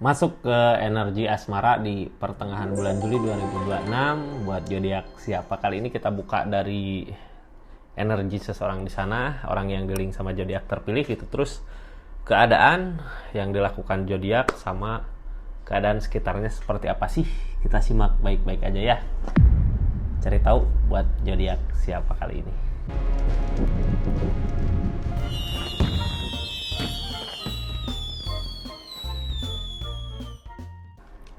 Masuk ke energi asmara di pertengahan bulan Juli 2026 buat zodiak siapa. Kali ini kita buka dari energi seseorang di sana, orang yang di link sama zodiak terpilih gitu. Terus keadaan yang dilakukan zodiak sama keadaan sekitarnya seperti apa sih? Kita simak baik-baik aja ya. Cari tahu buat zodiak siapa kali ini.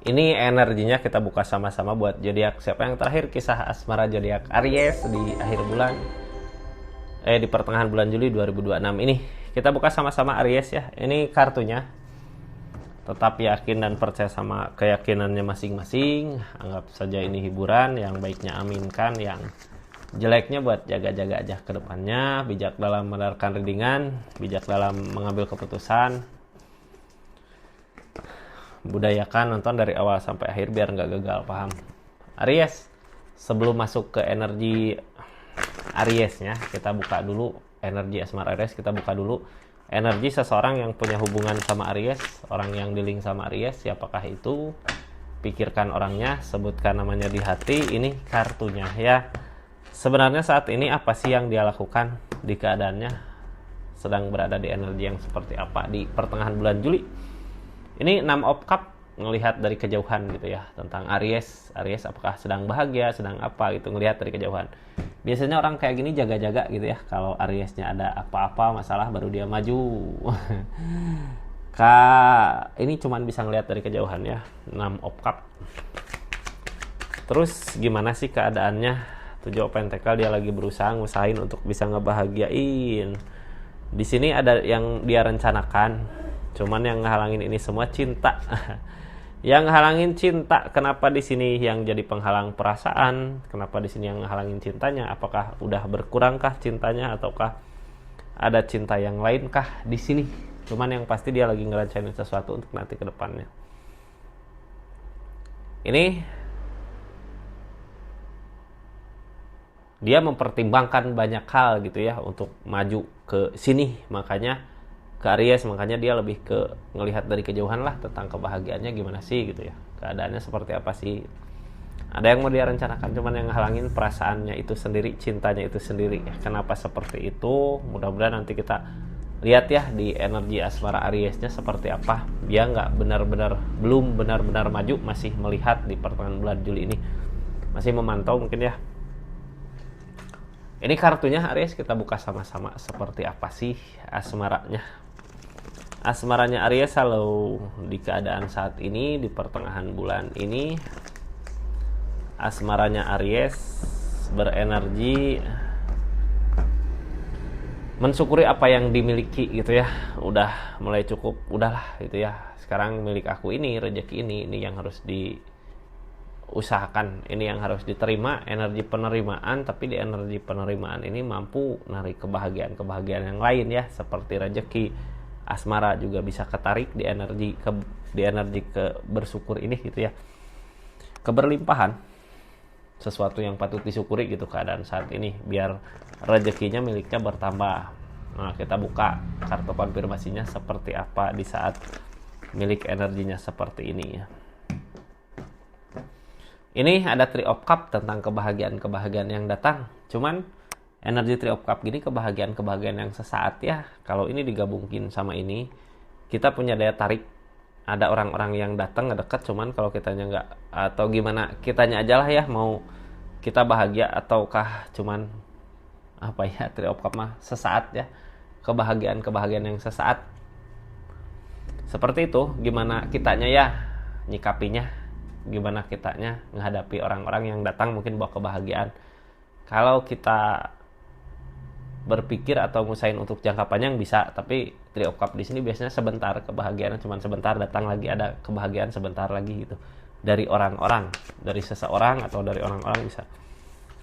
Ini energinya kita buka sama-sama buat zodiak siapa yang terakhir kisah asmara zodiak Aries di akhir bulan di pertengahan bulan Juli 2026 ini. Kita buka sama-sama Aries ya. Ini kartunya. Tetap yakin dan percaya sama keyakinannya masing-masing. Anggap saja ini hiburan, yang baiknya aminkan, yang jeleknya buat jaga-jaga aja ke depannya. Bijak dalam mendengarkan readingan, bijak dalam mengambil keputusan. Budayakan nonton dari awal sampai akhir biar nggak gagal paham. Aries, sebelum masuk ke energi Ariesnya, kita buka dulu energi asmara Aries. Kita buka dulu energi seseorang yang punya hubungan sama Aries, orang yang di link sama Aries. Siapakah itu? Pikirkan orangnya, sebutkan namanya di hati. Ini kartunya ya. Sebenarnya saat ini apa sih yang dia lakukan di keadaannya? Sedang berada di energi yang seperti apa di pertengahan bulan Juli? Ini 6 of cup, ngelihat dari kejauhan gitu ya tentang Aries. Aries apakah sedang bahagia, sedang apa gitu, ngelihat dari kejauhan. Biasanya orang kayak gini jaga-jaga gitu ya. Kalau Ariesnya ada apa-apa masalah baru dia maju. Ini cuman bisa ngelihat dari kejauhan ya. 6 of cup. Terus gimana sih keadaannya? 7 of pentacle, dia lagi berusaha ngusahain untuk bisa ngebahagiain. Di sini ada yang dia rencanakan. Cuman yang ngehalangin ini semua cinta. Yang ngehalangin cinta, kenapa di sini yang jadi penghalang perasaan? Kenapa di sini yang ngehalangin cintanya? Apakah udah berkurangkah cintanya ataukah ada cinta yang lainkah di sini? Cuman yang pasti dia lagi ngerencanain sesuatu untuk nanti ke depannya. Ini dia mempertimbangkan banyak hal gitu ya untuk maju ke sini, makanya ke Aries, makanya dia lebih ke ngelihat dari kejauhan lah tentang kebahagiaannya gimana sih gitu ya, keadaannya seperti apa sih. Ada yang mau dia rencanakan, cuman yang halangin perasaannya itu sendiri, cintanya itu sendiri. Kenapa seperti itu? Mudah-mudahan nanti kita lihat ya di energi asmara Ariesnya seperti apa. Dia belum benar-benar maju, masih melihat di pertengahan bulan Juli ini, masih memantau mungkin ya. Ini kartunya Aries, kita buka sama-sama seperti apa sih asmaranya. Asmaranya Aries halo di keadaan saat ini di pertengahan bulan ini. Asmaranya Aries berenergi mensyukuri apa yang dimiliki gitu ya. Udah mulai cukup, udahlah gitu ya. Sekarang milik aku ini, rezeki ini yang harus diusahakan, ini yang harus diterima, energi penerimaan. Tapi di energi penerimaan ini mampu narik kebahagiaan yang lain ya, seperti rezeki. Asmara juga bisa ketarik di energi bersyukur ini gitu ya. Keberlimpahan, sesuatu yang patut disyukuri gitu keadaan saat ini, biar rezekinya miliknya bertambah. Nah, kita buka kartu konfirmasinya seperti apa di saat milik energinya seperti ini ya. Ini ada Three of Cup tentang kebahagiaan yang datang. Cuman energi Three of Cup gini kebahagiaan yang sesaat ya. Kalau ini digabungin sama ini, kita punya daya tarik. Ada orang-orang yang datang ngedekat, cuman kalau kitanya nggak, atau gimana, kitanya aja lah ya, mau kita bahagia ataukah cuman apa ya, Three of Cup mah sesaat ya. Kebahagiaan yang sesaat. Seperti itu, gimana kitanya ya nyikapinya, gimana kitanya menghadapi orang-orang yang datang mungkin bawa kebahagiaan. Kalau kita berpikir atau ngusahain untuk jangka panjang bisa, tapi Three of Cup di sini biasanya sebentar, kebahagiaan cuma sebentar, datang lagi ada kebahagiaan sebentar lagi gitu. Dari orang-orang, dari seseorang atau dari orang-orang bisa.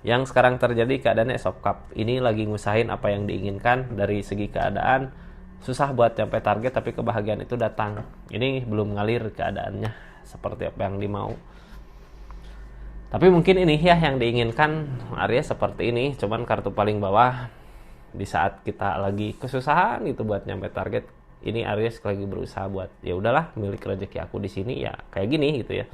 Yang sekarang terjadi keadaannya Ace of Cup. Ini lagi ngusahain apa yang diinginkan dari segi keadaan, susah buat sampai target tapi kebahagiaan itu datang. Ini belum ngalir keadaannya seperti apa yang dimau. Tapi mungkin ini ya yang diinginkan Aries seperti ini, cuman kartu paling bawah di saat kita lagi kesusahan itu buat nyampe target, ini Aries lagi berusaha buat ya udahlah milik rezeki aku di sini ya kayak gini gitu ya.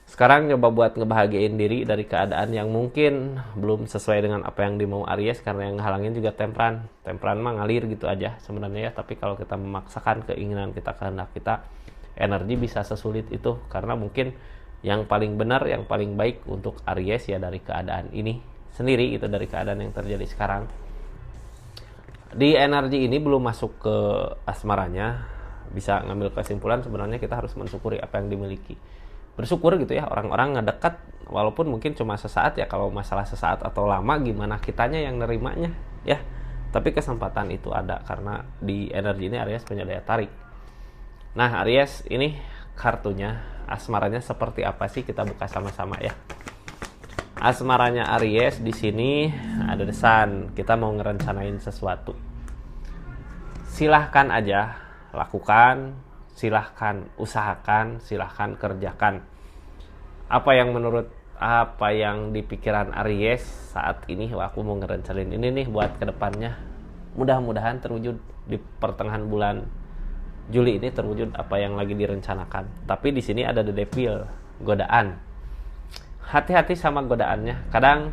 Sekarang coba buat ngebahagiain diri dari keadaan yang mungkin belum sesuai dengan apa yang dimau Aries, karena yang ngehalangin juga Tempran. Tempran mah ngalir gitu aja sebenarnya ya, tapi kalau kita memaksakan keinginan kita, kehendak kita, energi bisa sesulit itu, karena mungkin yang paling benar, yang paling baik untuk Aries ya dari keadaan ini sendiri, itu dari keadaan yang terjadi sekarang. Di energi ini belum masuk ke asmaranya, bisa ngambil kesimpulan sebenarnya kita harus mensyukuri apa yang dimiliki. Bersyukur gitu ya, orang-orang ngedekat walaupun mungkin cuma sesaat ya, kalau masalah sesaat atau lama gimana kitanya yang nerimanya ya, tapi kesempatan itu ada karena di energi ini Aries punya daya tarik. Nah Aries ini kartunya asmaranya seperti apa sih, kita buka sama-sama ya. Asmaranya Aries di sini ada desan, kita mau ngerencanain sesuatu. Silahkan aja lakukan, silahkan usahakan, silahkan kerjakan. Apa yang di pikiran Aries saat ini, aku mau ngerencanain ini nih buat kedepannya. Mudah-mudahan terwujud di pertengahan bulan Juli ini, terwujud apa yang lagi direncanakan. Tapi di sini ada the devil, godaan. Hati-hati sama godaannya. Kadang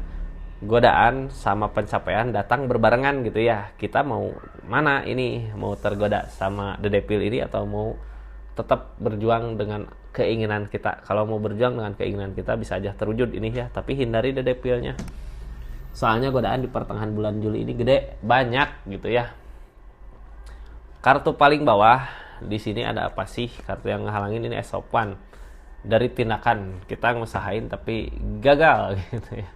godaan sama pencapaian datang berbarengan gitu ya. Kita mau mana ini, mau tergoda sama the devil ini atau mau tetap berjuang dengan keinginan kita. Kalau mau berjuang dengan keinginan kita bisa aja terwujud ini ya, tapi hindari the devilnya. Soalnya godaan di pertengahan bulan Juli ini gede, banyak gitu ya. Kartu paling bawah di sini ada apa sih? Kartu yang ngehalangin ini Ace of Wands. Dari tindakan kita ngusahain tapi gagal gitu ya.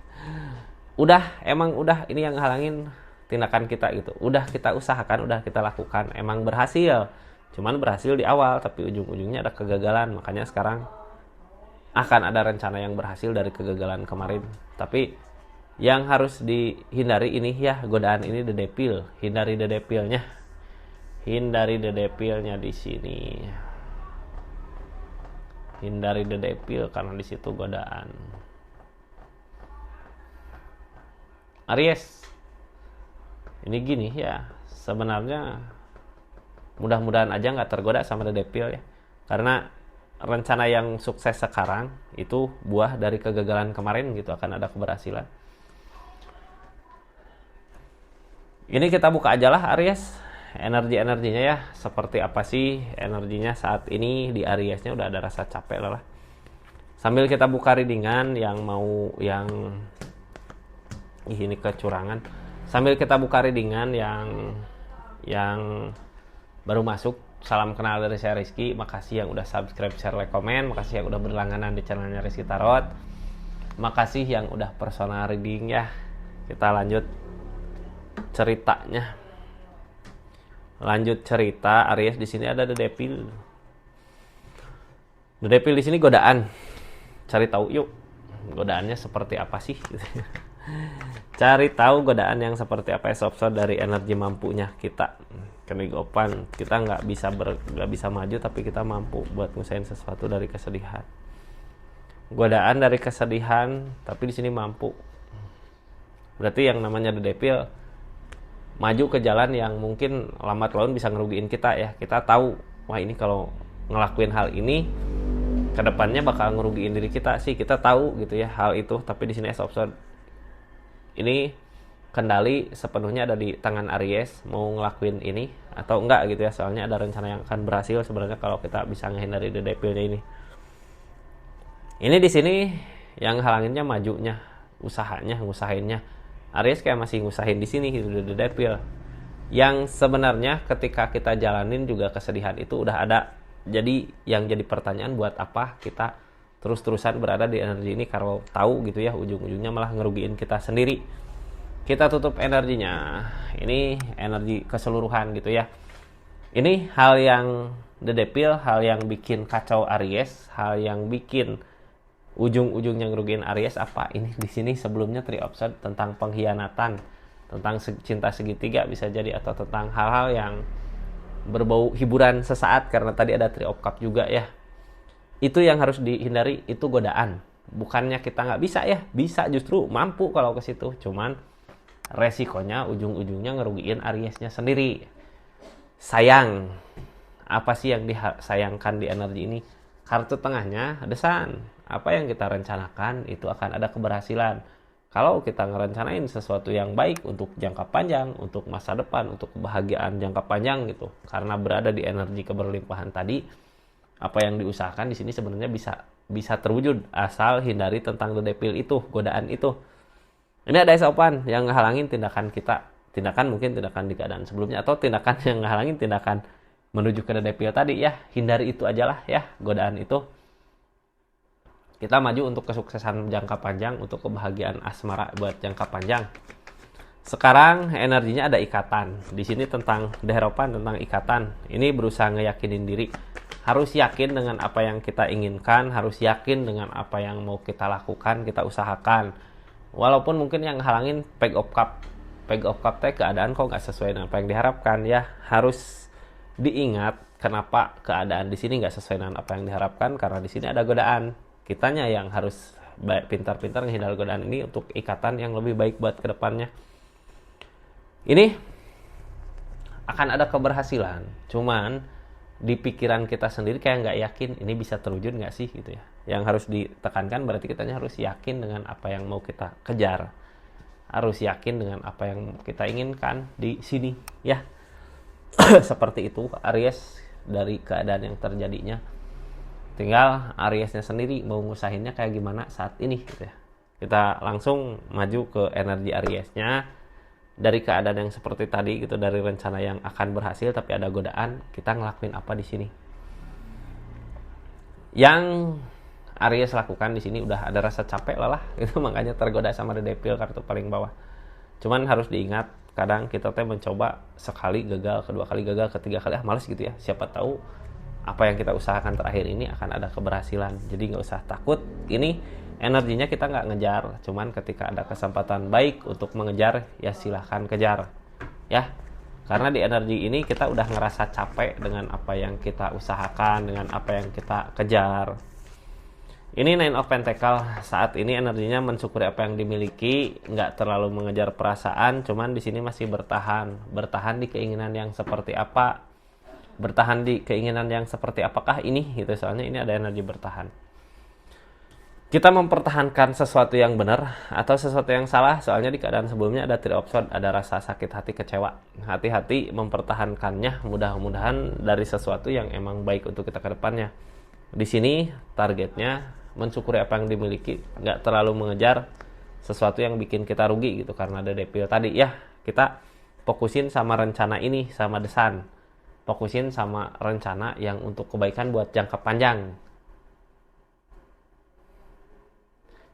Emang udah ini yang ngehalangin tindakan kita gitu. Udah kita usahakan, udah kita lakukan, emang berhasil. Cuman berhasil di awal, tapi ujung-ujungnya ada kegagalan. Makanya sekarang akan ada rencana yang berhasil dari kegagalan kemarin. Tapi yang harus dihindari ini ya, godaan ini the devil. Hindari the devilnya. Hindari the devilnya di sini. Hindari the devil karena di situ godaan. Aries. Ini gini ya, sebenarnya mudah-mudahan aja nggak tergoda sama the devil ya, karena rencana yang sukses sekarang itu buah dari kegagalan kemarin gitu, akan ada keberhasilan. Ini kita buka aja lah Aries, energinya ya seperti apa sih energinya saat ini di Ariesnya. Udah ada rasa capek lah. Sambil kita buka readingan yang mau yang ini kecurangan, sambil kita buka readingan yang baru masuk, salam kenal dari saya Rizky. Makasih yang udah subscribe, share, like, komen. Makasih yang udah berlangganan di channelnya Rizky Tarot. Makasih yang udah personal reading ya. Kita lanjut ceritanya. Lanjut cerita Aries. Di sini ada the devil. The devil di sini godaan. Cari tahu yuk, godaannya seperti apa sih? Cari tahu godaan yang seperti apa ya, sob dari energi mampunya kita. Kenegopan kita nggak bisa maju, tapi kita mampu buat ngusahain sesuatu dari kesedihan. Godaan dari kesedihan, tapi di sini mampu. Berarti yang namanya the devil maju ke jalan yang mungkin lambat laun bisa ngerugiin kita ya. Kita tahu, wah ini kalau ngelakuin hal ini kedepannya bakal ngerugiin diri kita sih. Kita tahu gitu ya hal itu, tapi di sini as option ini kendali sepenuhnya ada di tangan Aries, mau ngelakuin ini atau enggak gitu ya. Soalnya ada rencana yang akan berhasil sebenarnya kalau kita bisa menghindari the devilnya ini. Ini di sini yang halanginnya majunya, usahanya, ngusahainnya. Aries kayak masih ngusahin di sini gitu, the devil. Yang sebenarnya ketika kita jalanin juga kesedihan itu udah ada. Jadi yang jadi pertanyaan, buat apa kita terus-terusan berada di energi ini kalau tahu gitu ya ujung-ujungnya malah ngerugiin kita sendiri. Kita tutup energinya. Ini energi keseluruhan gitu ya. Ini hal yang the devil, hal yang bikin kacau Aries, hal yang bikin ujung-ujungnya ngerugiin Aries apa? Ini di sini sebelumnya Three of Swords tentang pengkhianatan, tentang cinta segitiga bisa jadi, atau tentang hal-hal yang berbau hiburan sesaat karena tadi ada Three of Cups juga ya. Itu yang harus dihindari, itu godaan. Bukannya kita nggak bisa ya, bisa, justru mampu kalau ke situ. Cuman resikonya ujung-ujungnya ngerugiin Ariesnya sendiri. sayang. Apa sih yang disayangkan di energi ini? Kartu tengahnya The Sun. Apa yang kita rencanakan itu akan ada keberhasilan. Kalau kita ngerencanain sesuatu yang baik untuk jangka panjang, untuk masa depan, untuk kebahagiaan jangka panjang gitu. Karena berada di energi keberlimpahan tadi, apa yang diusahakan di sini sebenarnya bisa terwujud asal hindari tentang the devil itu, godaan itu. Ini ada sopan yang ngehalangin tindakan kita, mungkin tindakan di keadaan sebelumnya, atau tindakan yang ngehalangin tindakan menuju ke the devil tadi ya. Hindari itu ajalah ya, godaan itu. Kita maju untuk kesuksesan jangka panjang, untuk kebahagiaan asmara buat jangka panjang. Sekarang energinya ada ikatan. Di sini tentang deherapan, tentang ikatan. Ini berusaha ngeyakinin diri. Harus yakin dengan apa yang kita inginkan, harus yakin dengan apa yang mau kita lakukan, kita usahakan. Walaupun mungkin yang halangin peg of cup teh keadaan kok nggak sesuai dengan apa yang diharapkan ya. Harus diingat kenapa keadaan di sini nggak sesuai dengan apa yang diharapkan, karena di sini ada godaan. Kitanya yang harus pintar-pintar menghindari godaan ini untuk ikatan yang lebih baik buat kedepannya. Ini akan ada keberhasilan, cuman di pikiran kita sendiri kayak nggak yakin ini bisa terwujud nggak sih gitu ya. Yang harus ditekankan berarti kitanya harus yakin dengan apa yang mau kita kejar, harus yakin dengan apa yang kita inginkan di sini ya. Seperti itu Aries dari keadaan yang terjadinya. Tinggal Ariesnya sendiri mau ngusahinnya kayak gimana saat ini gitu ya. Kita langsung maju ke energi Ariesnya. Dari keadaan yang seperti tadi gitu, dari rencana yang akan berhasil tapi ada godaan, kita ngelakuin apa di sini? Yang Aries lakukan di sini udah ada rasa capek lelah, itu makanya tergoda sama the devil, kartu paling bawah. Cuman harus diingat, kadang kita mencoba sekali gagal, kedua kali gagal, ketiga kali males gitu ya. Siapa tahu apa yang kita usahakan terakhir ini akan ada keberhasilan. Jadi nggak usah takut. Ini energinya kita nggak ngejar, cuman ketika ada kesempatan baik untuk mengejar ya silahkan kejar ya. Karena di energi ini kita udah ngerasa capek dengan apa yang kita usahakan, dengan apa yang kita kejar. Ini Nine of Pentacle saat ini energinya mensyukuri apa yang dimiliki, nggak terlalu mengejar perasaan, cuman di sini masih bertahan di keinginan yang seperti apa, bertahan di keinginan yang seperti apakah ini gitu. Soalnya ini ada energi bertahan. Kita mempertahankan sesuatu yang benar atau sesuatu yang salah, soalnya di keadaan sebelumnya ada Three of Swords, ada rasa sakit hati, kecewa. Hati-hati mempertahankannya, mudah-mudahan dari sesuatu yang emang baik untuk kita ke depannya. Di sini targetnya mensyukuri apa yang dimiliki, nggak terlalu mengejar sesuatu yang bikin kita rugi gitu, karena ada devil tadi ya. Kita fokusin sama rencana ini, sama The Sun. Fokusin sama rencana yang untuk kebaikan buat jangka panjang.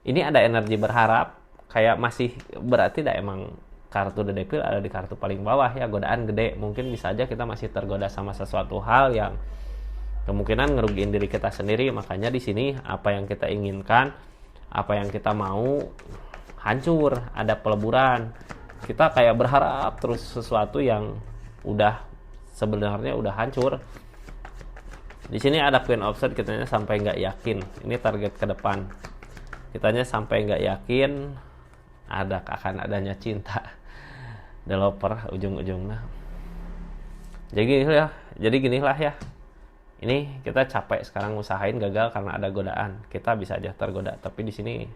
Ini ada energi berharap, kayak masih berarti emang kartu the devil ada di kartu paling bawah ya, godaan gede. Mungkin bisa aja kita masih tergoda sama sesuatu hal yang kemungkinan ngerugiin diri kita sendiri. Makanya di sini apa yang kita inginkan, apa yang kita mau hancur, ada peleburan. Kita kayak berharap terus sesuatu yang udah sebenarnya udah hancur. Di sini ada Queen of Swords, kitanya sampai nggak yakin. Ini target ke depan. Kitanya sampai nggak yakin akan adanya cinta developer ujung-ujungnya. Jadi ginilah ya. Ini kita capek sekarang usahain, gagal karena ada godaan. Kita bisa aja tergoda, tapi di sini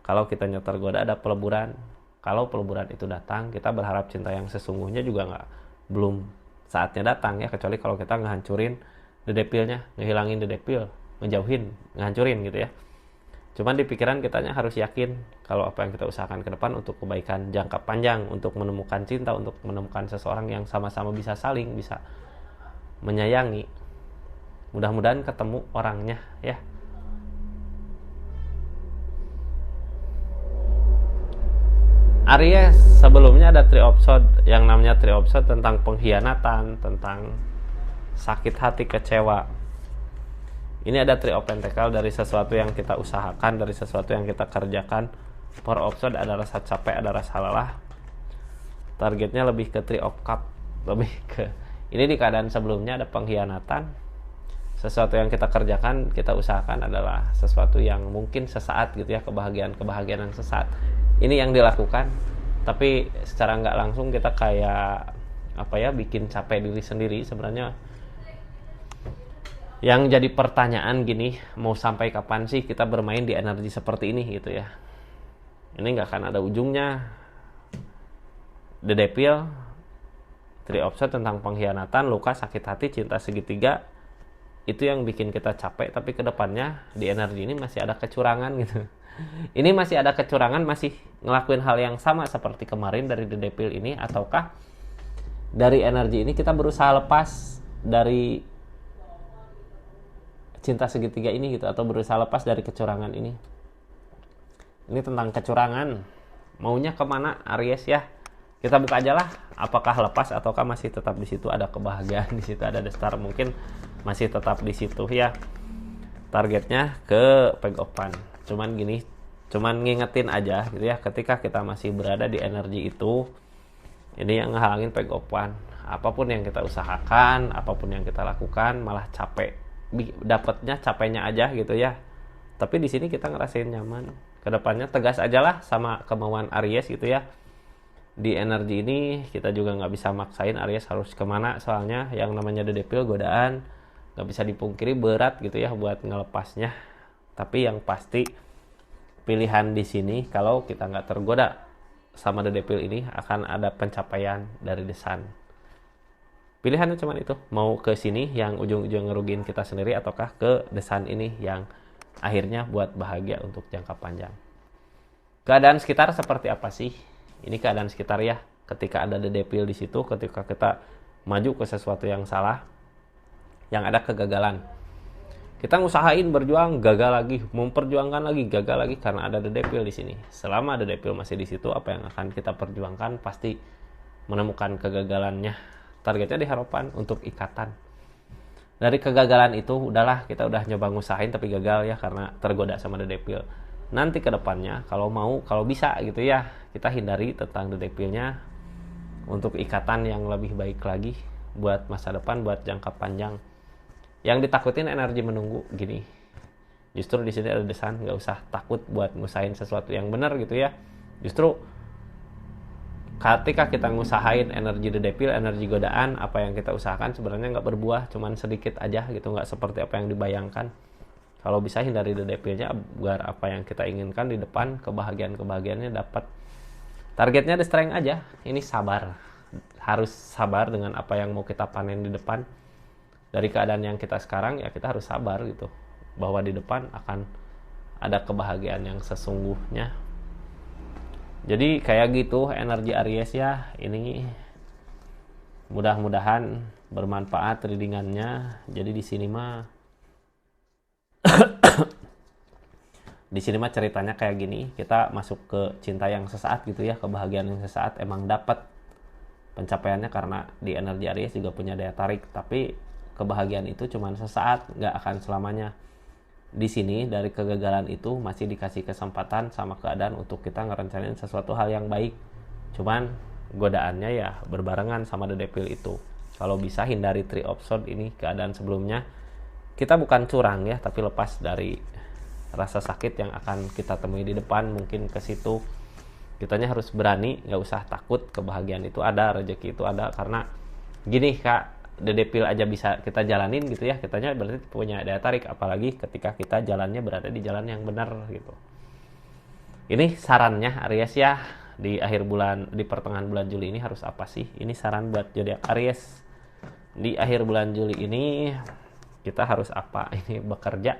kalau kitanya tergoda ada peleburan. Kalau peleburan itu datang, kita berharap cinta yang sesungguhnya juga belum saatnya datang ya, kecuali kalau kita ngehancurin the devil-nya, ngehilangin the devil, ngejauhin, ngehancurin gitu ya. Cuman di pikiran kitanya harus yakin kalau apa yang kita usahakan ke depan untuk kebaikan jangka panjang, untuk menemukan cinta, untuk menemukan seseorang yang sama-sama bisa saling, bisa menyayangi. Mudah-mudahan ketemu orangnya ya. Aries sebelumnya ada Three of Swords, yang namanya Three of Swords tentang pengkhianatan, tentang sakit hati, kecewa. Ini ada Three of Pentacle dari sesuatu yang kita usahakan, dari sesuatu yang kita kerjakan. Four of Swords ada rasa capek, ada rasa lelah. Targetnya lebih ke Three of Cup, lebih ke ini di keadaan sebelumnya ada pengkhianatan. Sesuatu yang kita kerjakan, kita usahakan adalah sesuatu yang mungkin sesaat gitu ya, kebahagiaan yang sesaat. Ini yang dilakukan, tapi secara nggak langsung kita kayak bikin capek diri sendiri. Sebenarnya yang jadi pertanyaan gini, mau sampai kapan sih kita bermain di energi seperti ini gitu ya. Ini nggak akan ada ujungnya. The Devil, Three of Swords tentang pengkhianatan, luka, sakit hati, cinta segitiga, itu yang bikin kita capek. Tapi kedepannya di energi ini masih ada kecurangan gitu. Ini masih ada kecurangan, masih ngelakuin hal yang sama seperti kemarin dari The Devil ini, ataukah dari energi ini kita berusaha lepas dari cinta segitiga ini gitu, atau berusaha lepas dari kecurangan ini. Ini tentang kecurangan. Maunya kemana Aries ya? Kita buka aja lah. Apakah lepas ataukah masih tetap di situ, ada kebahagiaan di situ, ada the star, mungkin masih tetap di situ ya. Targetnya ke Page of Wands. Cuman gini, cuman ngingetin aja gitu ya, ketika kita masih berada di energi itu, ini yang ngehalangin Page of Wands. Apapun yang kita usahakan, apapun yang kita lakukan, malah capek. Dapatnya capeknya aja gitu ya. Tapi di sini kita ngerasain nyaman. Kedepannya tegas aja lah sama kemauan Aries gitu ya. Di energi ini kita juga nggak bisa maksain Aries harus kemana, soalnya yang namanya The Devil, godaan, nggak bisa dipungkiri berat gitu ya buat ngelepasnya. Tapi yang pasti pilihan di sini, kalau kita nggak tergoda sama The Devil ini, akan ada pencapaian dari The Sun. Pilihannya cuma itu, mau ke sini yang ujung-ujung ngerugiin kita sendiri, ataukah ke The Sun ini yang akhirnya buat bahagia untuk jangka panjang. Keadaan sekitar seperti apa sih? Ini keadaan sekitar ya, ketika ada The Devil di situ, ketika kita maju ke sesuatu yang salah, yang ada kegagalan. Kita ngusahain berjuang, gagal lagi, memperjuangkan lagi, gagal lagi karena ada The Devil di sini. Selama The Devil masih di situ, apa yang akan kita perjuangkan pasti menemukan kegagalannya. Targetnya di harapan untuk ikatan. Dari kegagalan itu udahlah, kita udah nyoba ngusahain tapi gagal ya karena tergoda sama The Devil. Nanti ke depannya kalau bisa gitu ya, kita hindari tentang The Devil-nya untuk ikatan yang lebih baik lagi buat masa depan, buat jangka panjang. Yang ditakutin energi menunggu gini. Justru di sini ada The Sun, nggak usah takut buat ngusahain sesuatu yang benar gitu ya. Justru ketika kita ngusahain energi The Devil, energi godaan, apa yang kita usahakan sebenarnya nggak berbuah, cuman sedikit aja gitu, nggak seperti apa yang dibayangkan. Kalau bisa hindari The Devil-nya agar apa yang kita inginkan di depan, kebahagiaannya dapat. Targetnya The Strength aja, ini sabar. Harus sabar dengan apa yang mau kita panen di depan. Dari keadaan yang kita sekarang ya kita harus sabar gitu, bahwa di depan akan ada kebahagiaan yang sesungguhnya. Jadi kayak gitu energi Aries ya. Ini mudah-mudahan bermanfaat readingannya. Jadi di sini mah ceritanya kayak gini. Kita masuk ke cinta yang sesaat gitu ya, kebahagiaan yang sesaat, emang dapat pencapaiannya karena di energi Aries juga punya daya tarik. Tapi kebahagiaan itu cuma sesaat, nggak akan selamanya. Di sini dari kegagalan itu masih dikasih kesempatan sama keadaan untuk kita ngerencanain sesuatu hal yang baik. Cuman godaannya ya berbarengan sama The Devil itu. Kalau bisa hindari Three of Swords ini, keadaan sebelumnya. Kita bukan curang ya, tapi lepas dari rasa sakit yang akan kita temui di depan, mungkin ke situ. Kitanya harus berani, nggak usah takut. Kebahagiaan itu ada, rezeki itu ada. Karena gini Kak, The Devil aja bisa kita jalanin gitu ya, kitanya berarti punya daya tarik, apalagi ketika kita jalannya berada di jalan yang benar gitu. Ini sarannya Aries ya, di akhir bulan, di pertengahan bulan Juli ini harus apa sih? Ini saran buat zodiak Aries. Di akhir bulan Juli ini kita harus apa? Ini bekerja,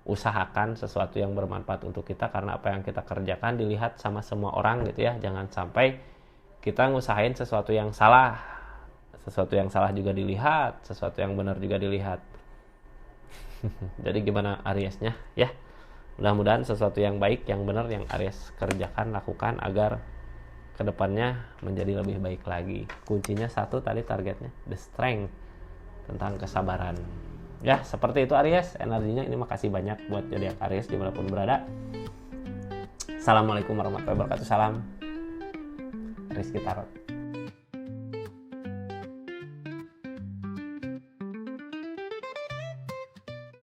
usahakan sesuatu yang bermanfaat untuk kita, karena apa yang kita kerjakan dilihat sama semua orang gitu ya. Jangan sampai kita ngusahain sesuatu yang salah. Sesuatu yang salah juga dilihat, sesuatu yang benar juga dilihat. Jadi gimana Ariesnya ya? Mudah-mudahan sesuatu yang baik, yang benar, yang Aries kerjakan, lakukan agar kedepannya menjadi lebih baik lagi. Kuncinya satu tadi, targetnya The Strength, tentang kesabaran. Ya seperti itu Aries energinya. Ini makasih banyak buat zodiak Aries dimanapun berada. Assalamualaikum warahmatullahi wabarakatuh. Salam Rizky Tarot.